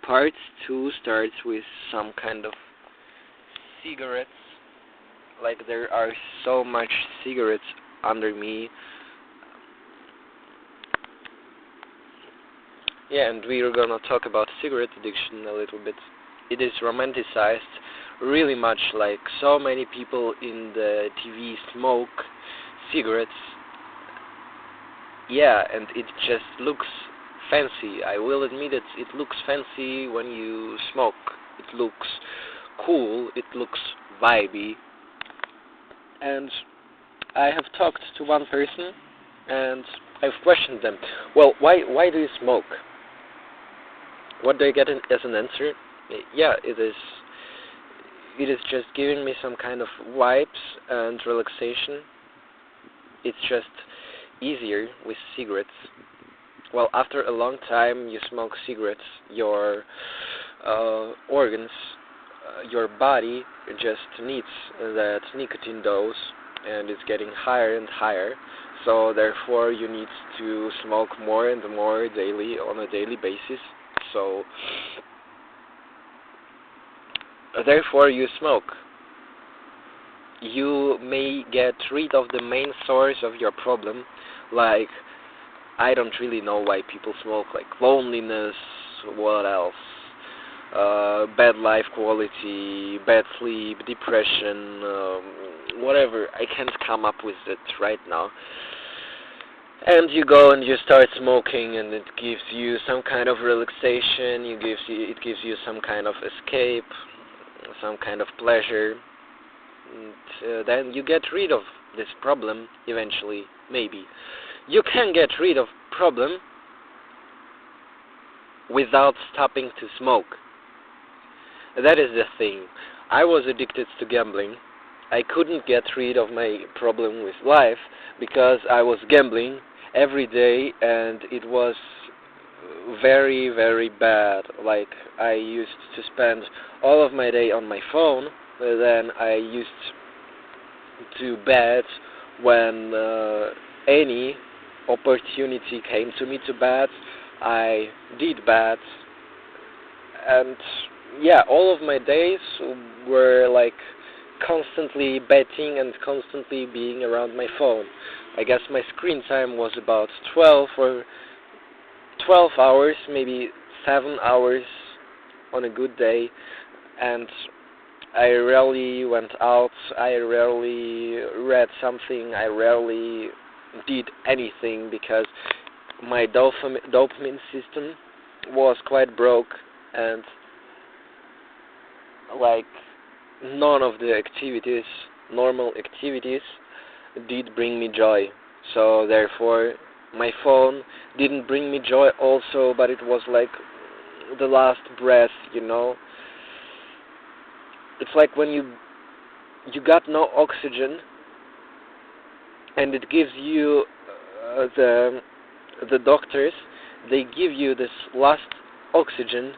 Part 2 starts with some kind of cigarettes. Like there are so much cigarettes under me. Yeah, and we are gonna talk about cigarette addiction a little bit. It is romanticized really much, like so many people in the TV smoke cigarettes. Yeah, and it just looks fancy. I will admit it looks fancy when you smoke. It looks cool, it looks vibey. And I have talked to one person and I've questioned them. Well, why do you smoke? What do I get as an answer? Yeah, it is just giving me some kind of vibes and relaxation. It's just easier with cigarettes. Well, after a long time you smoke cigarettes, your organs, your body just needs that nicotine dose, and it's getting higher and higher. So therefore, you need to smoke more and more daily on a daily basis. So therefore, you smoke. You may get rid of the main source of your problem, like I don't really know why people smoke, like loneliness, what else? Bad life quality, bad sleep, depression, whatever. I can't come up with it right now. And you go and you start smoking, and it gives you some kind of relaxation. It gives you some kind of escape, some kind of pleasure. And then you get rid of this problem eventually. Maybe you can get rid of problem without stopping to smoke. That is the thing. I was addicted to gambling. I couldn't get rid of my problem with life because I was gambling every day, and it was very, very bad. Like, I used to spend all of my day on my phone, then I used to bet when any opportunity came to me to bet. I did bet, and yeah, all of my days were like constantly betting and constantly being around my phone. I guess my screen time was about 12 hours, maybe 7 hours on a good day, and I rarely went out, I rarely read something, I rarely did anything because my dopamine system was quite broke, and like none of the activities, normal activities, did bring me joy. So therefore, my phone didn't bring me joy also, but it was like the last breath, you know. It's like when you got no oxygen, and it gives you the doctors, they give you this last oxygen,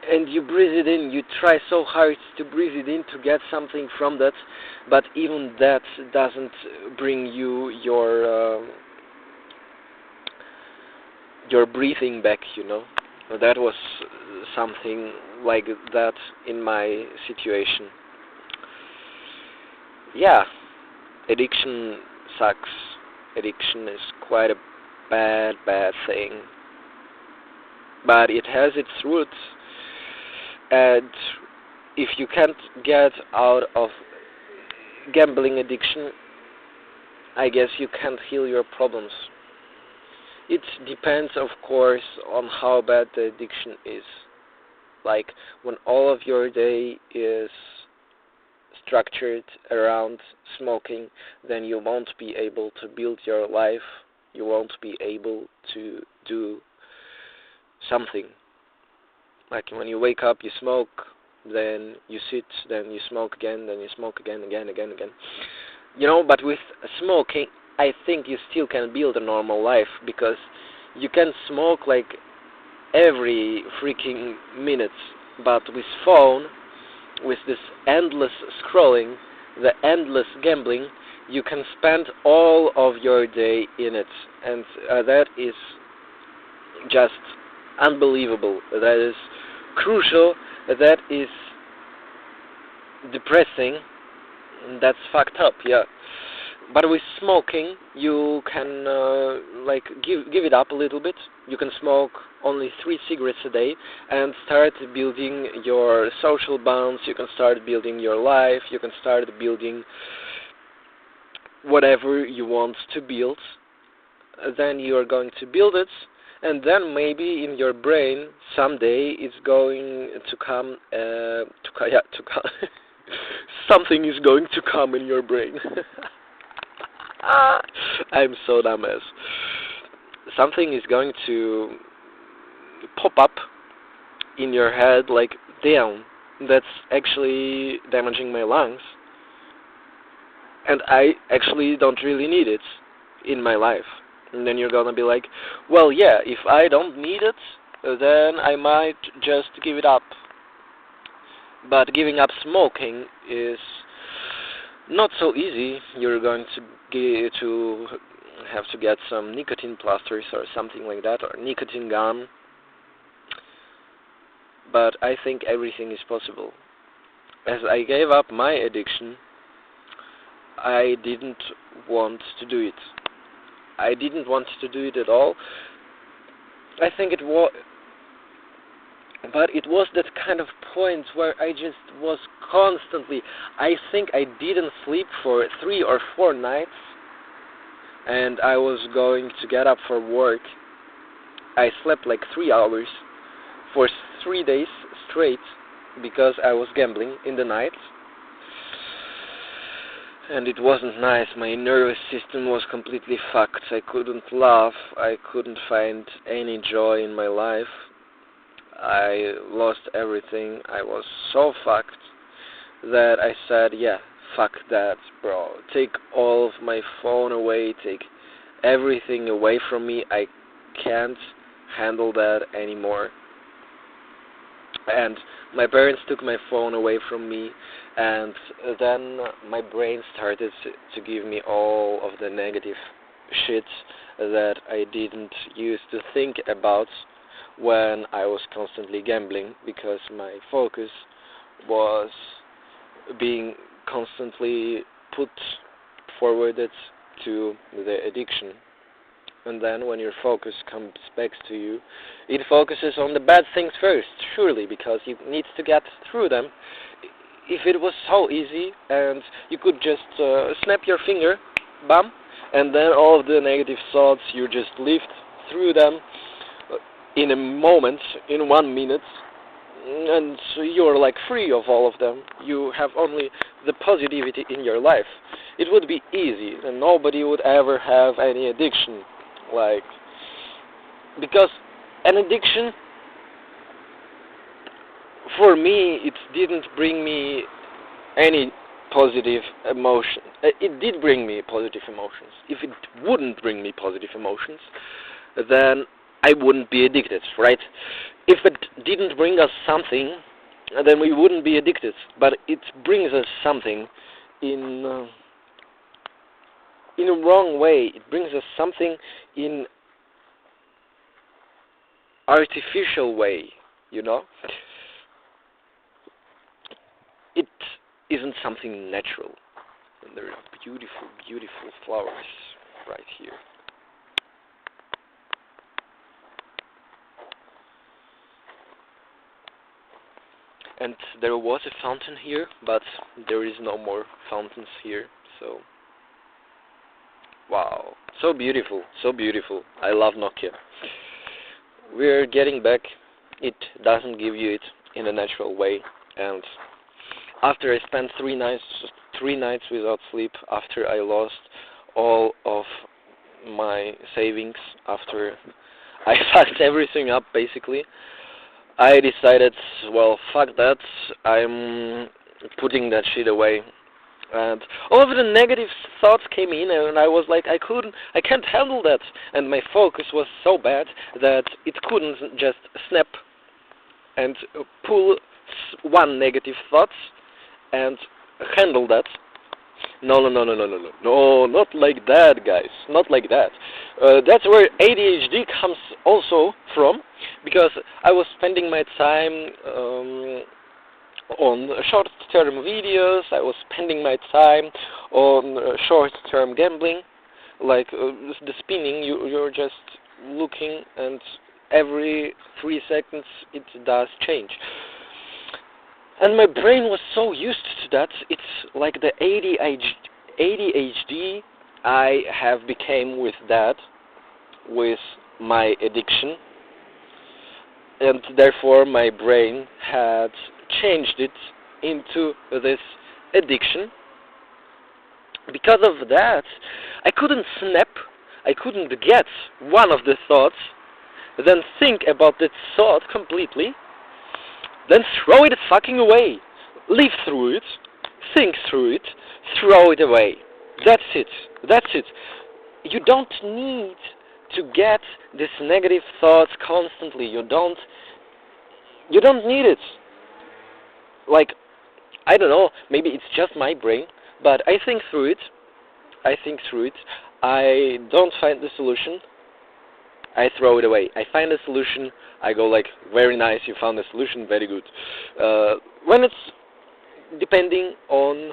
and you breathe it in. You try so hard to breathe it in to get something from that, but even that doesn't bring you your breathing back, you know. That was something like that in my situation. Yeah, addiction sucks. Addiction is quite a bad thing, but it has its roots, and if you can't get out of gambling addiction, I guess you can't heal your problems. It depends, of course, on how bad the addiction is. Like, when all of your day is structured around smoking, then you won't be able to build your life. You won't be able to do something. Like, when you wake up, you smoke, then you sit, then you smoke again, then you smoke again, again. You know, but with smoking, I think you still can build a normal life, because you can smoke like every freaking minute, but with phone, with this endless scrolling, the endless gambling, you can spend all of your day in it, and that is just unbelievable, that is crucial, that is depressing, that's fucked up, yeah. But with smoking, you can like give it up a little bit. You can smoke only 3 cigarettes a day and start building your social bonds. You can start building your life. You can start building whatever you want to build. Then you are going to build it, and then maybe in your brain someday it's going to come yeah, to come something is going to come in your brain. I'm so dumbass. Something is going to pop up in your head like, damn, that's actually damaging my lungs, and I actually don't really need it in my life. And then you're gonna be like, well, yeah, if I don't need it, then I might just give it up. But giving up smoking is not so easy. You're going to have to get some nicotine plasters or something like that, or nicotine gum. But I think everything is possible. As I gave up my addiction, I didn't want to do it. I didn't want to do it at all. I think it was, but it was that kind of point where I just was constantly, I think I didn't sleep for 3 or 4 nights, and I was going to get up for work. I slept like 3 hours for 3 days straight because I was gambling in the night. And it wasn't nice. My nervous system was completely fucked. I couldn't laugh. I couldn't find any joy in my life. I lost everything. I was so fucked that I said, yeah, fuck that, bro. Take all of my phone away. Take everything away from me. I can't handle that anymore. And my parents took my phone away from me, and then my brain started to give me all of the negative shit that I didn't used to think about when I was constantly gambling, because my focus was being constantly put forwarded to the addiction. And then when your focus comes back to you, it focuses on the bad things first, surely, because you need to get through them. If it was so easy and you could just snap your finger, bam, and then all of the negative thoughts, you just lived through them in a moment, in 1 minute, and you're like free of all of them. You have only the positivity in your life. It would be easy, and nobody would ever have any addiction. Like, because an addiction, for me, it didn't bring me any positive emotion. It did bring me positive emotions. If it wouldn't bring me positive emotions, then I wouldn't be addicted, right? If it didn't bring us something, then we wouldn't be addicted. But it brings us something in a wrong way. It brings us something in artificial way, you know? It isn't something natural. And there are beautiful, beautiful flowers right here. And there was a fountain here, but there is no more fountains here, so wow, so beautiful, so beautiful. I love Nokia. We're getting back. It doesn't give you it in a natural way, and after I spent 3 nights without sleep, after I lost all of my savings, after I fucked everything up basically, I decided, well, fuck that, I'm putting that shit away. And all of the negative thoughts came in, and I was like, I can't handle that. And my focus was so bad that it couldn't just snap and pull one negative thought and handle that. No, no, no, no, no, no, no, no, not like that, guys. Not like that. That's where ADHD comes also from, because I was spending my time on short-term videos. I was spending my time on short-term gambling, like the spinning. You're just looking, and every 3 seconds it does change. And my brain was so used to that. It's like the ADHD I have became with that, with my addiction, and therefore my brain had changed it into this addiction. Because of that, I couldn't snap, I couldn't get one of the thoughts, then think about that thought completely, then throw it fucking away. Live through it, think through it, throw it away. That's it. That's it. You don't need to get these negative thoughts constantly. You don't need it. Like, I don't know, maybe it's just my brain, but I think through it. I think through it. I don't find the solution. I throw it away. I find a solution. I go like, very nice, you found a solution, very good. When it's depending on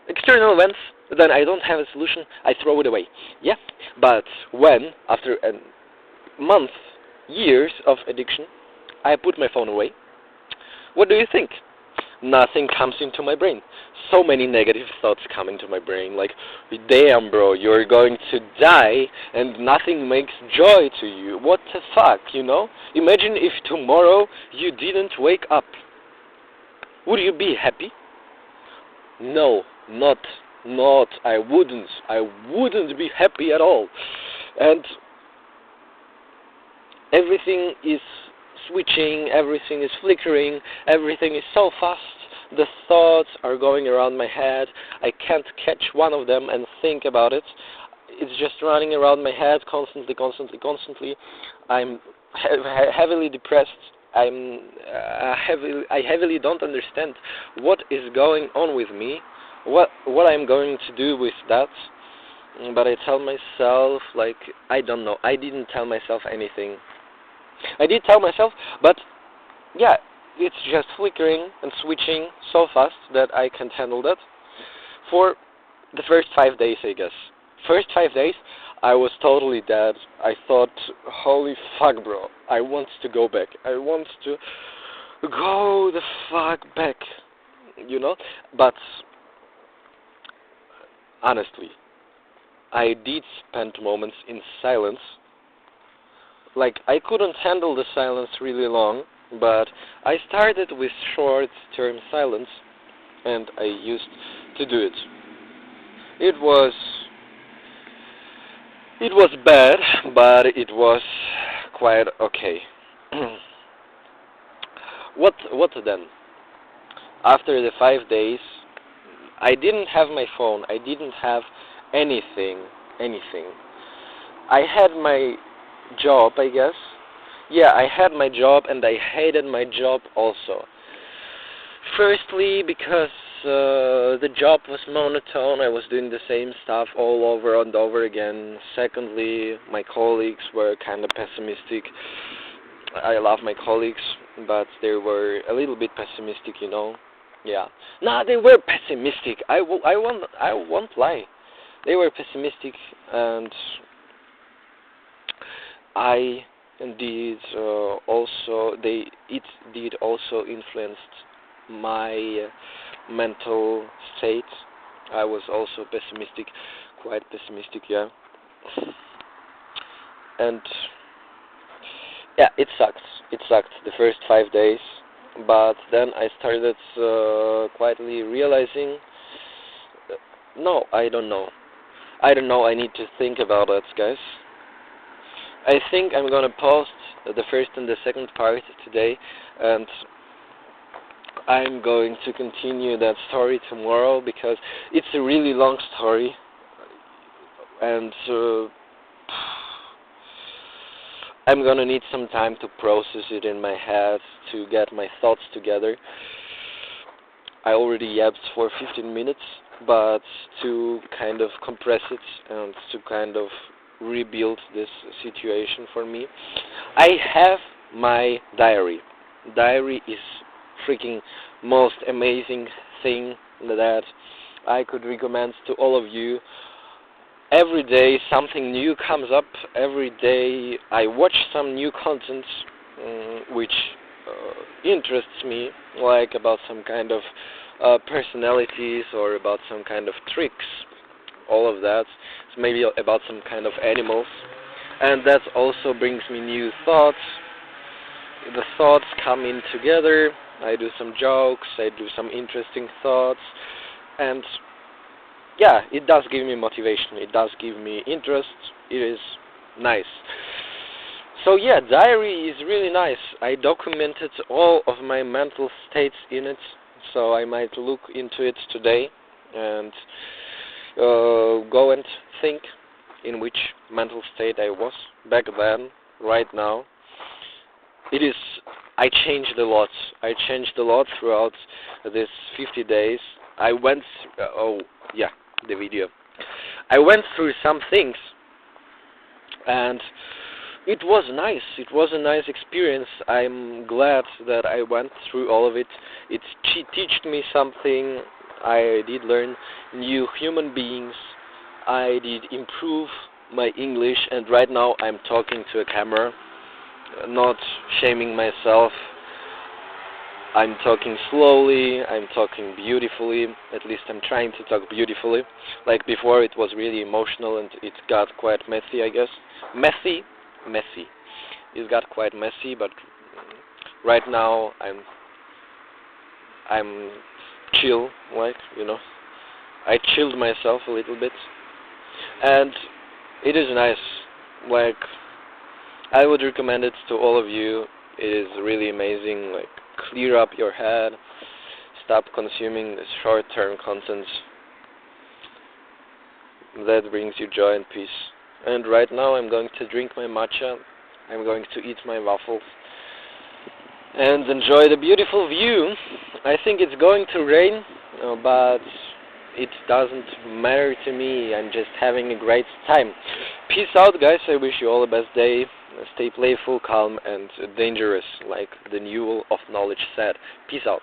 external events, then I don't have a solution. I throw it away. Yeah, but when after a month, years of addiction, I put my phone away, what do you think? Nothing comes into my brain. So many negative thoughts come into my brain, like, damn bro, you're going to die and nothing makes joy to you. What the fuck, you know? Imagine if tomorrow you didn't wake up. Would you be happy? No, not, I wouldn't be happy at all. And everything is switching, everything is flickering, everything is so fast. The thoughts are going around my head. I can't catch one of them and think about it. It's just running around my head constantly, constantly, constantly. I'm heavily depressed. I heavily don't understand what is going on with me, what I'm going to do with that. But I tell myself, like, I don't know. I didn't tell myself anything. I did tell myself, but yeah, it's just flickering and switching so fast that I can't handle that. For the first 5 days, I guess. First 5 days, I was totally dead. I thought, holy fuck, bro, I want to go back. I want to go the fuck back, you know? But honestly, I did spend moments in silence. Like, I couldn't handle the silence really long, but I started with short-term silence, and I used to do it. It was bad, but it was quite okay. What then? After the 5 days, I didn't have my phone. I didn't have anything. I had my job, I guess. Yeah, I had my job, and I hated my job also. Firstly, because the job was monotone. I was doing the same stuff all over and over again. Secondly, my colleagues were kind of pessimistic. I love my colleagues, but they were a little bit pessimistic, you know. Yeah. Nah, they were pessimistic. I won't lie. They were pessimistic, and I indeed it did also influenced my mental state. I was also pessimistic, quite pessimistic, yeah. And yeah, it sucked. It sucked the first 5 days, but then I started quietly realizing, no, I don't know. I need to think about it, guys. I think I'm gonna post the first and the second part today, and I'm going to continue that story tomorrow because it's a really long story, and I'm gonna need some time to process it in my head, to get my thoughts together. I already yapped for 15 minutes. but to kind of compress it and to kind of rebuild this situation for me. I have my diary. Diary is freaking most amazing thing that I could recommend to all of you. Every day something new comes up. Every day I watch some new content which interests me, like about some kind of personalities or about some kind of tricks, all of that. It's maybe about some kind of animals. And that also brings me new thoughts. The thoughts come in together. I do some jokes, I do some interesting thoughts, and yeah, it does give me motivation, it does give me interest, it is nice. So yeah, diary is really nice. I documented all of my mental states in it, so I might look into it today and go and think in which mental state I was back then, right now. It is, I changed a lot. I changed a lot throughout this 50 days. I went, oh yeah, the video. I went through some things, and it was nice. It was a nice experience. I'm glad that I went through all of it. It taught me something. I did learn new human beings. I did improve my English, and right now I'm talking to a camera, not shaming myself. I'm talking slowly, I'm talking beautifully, at least I'm trying to talk beautifully. Like before it was really emotional and it got quite messy, I guess. Messy. It got quite messy, but right now I'm chill, like, you know. I chilled myself a little bit. And it is nice. Like, I would recommend it to all of you. It is really amazing. Like, clear up your head. Stop consuming this short-term content that brings you joy and peace. And right now I'm going to drink my matcha. I'm going to eat my waffles and enjoy the beautiful view. I think it's going to rain, but it doesn't matter to me. I'm just having a great time. Peace out, guys. I wish you all the best day. Stay playful, calm, and dangerous, like the Newell of Knowledge said. Peace out.